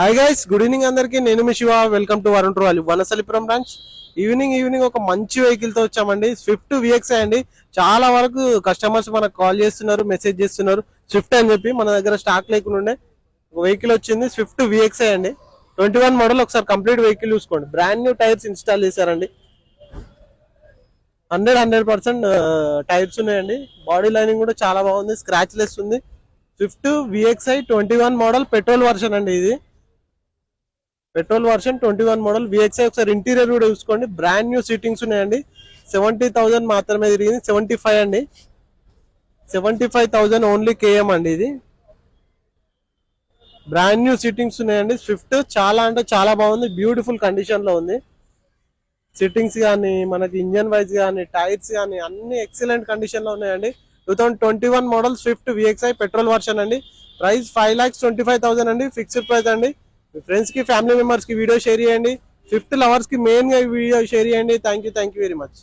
Hi guys, good evening అందరికి. నేను మీ Shiva. Welcome to Varun trolley Vanasthalipuram branch. Evening ఒక మంచి వెహికల్ తో వచ్చామండి. స్విఫ్ట్ విఎక్స్ అండి. చాలా వరకు కస్టమర్స్ మనకు కాల్ చేస్తున్నారు, మెసేజ్ చేస్తున్నారు స్విఫ్ట్ అని చెప్పి. మన దగ్గర స్టాక్ లేకుండా ఉండే ఒక వెహికల్ వచ్చింది, స్విఫ్ట్ విఎక్స్ అండి. 21 మోడల్. ఒకసారి కంప్లీట్ వెహికల్ చూసుకోండి. బ్రాండ్ న్యూ టైర్స్ ఇన్స్టాల్ చేశారండి. 100% టైర్స్ ఉన్నాయండి. బాడీ లైనింగ్ కూడా చాలా బాగుంది, స్క్రాచ్ లెస్ ఉంది. Swift VXi 21 model petrol version అండి. ఇది పెట్రోల్ వర్షన్ 21 మోడల్ విఎక్స్ఐ. ఒకసారి ఇంటీరియర్ కూడా చూసుకోండి. బ్రాండ్ న్యూ సీటింగ్స్ ఉన్నాయండి. 70,000 మాత్రమే తిరిగింది. 75 అండి. 75,000 ఓన్లీ కేఎం అండి. ఇది బ్రాండ్ న్యూ సీటింగ్స్ ఉన్నాయండి. స్విఫ్ట్ చాలా అంటే చాలా బాగుంది, బ్యూటిఫుల్ కండిషన్ లో ఉంది. సిట్టింగ్స్ కానీ, మనకి ఇంజన్ వైజ్ కానీ, టైర్స్ కానీ అన్ని ఎక్సలెంట్ కండిషన్ లో ఉన్నాయండి. 2021 model Swift VXi petrol version అండి. ప్రైస్ 5,25,000 అండి. ఫిక్స్డ్ ప్రైస్ అండి. మీ ఫ్రెండ్స్ కి, ఫ్యామిలీ మెంబర్స్ కి వీడియో షేర్ చేయండి. స్విఫ్ట్ లవర్స్ కి మెయిన్ గా వీడియో షేర్ చేయండి. Thank you very much.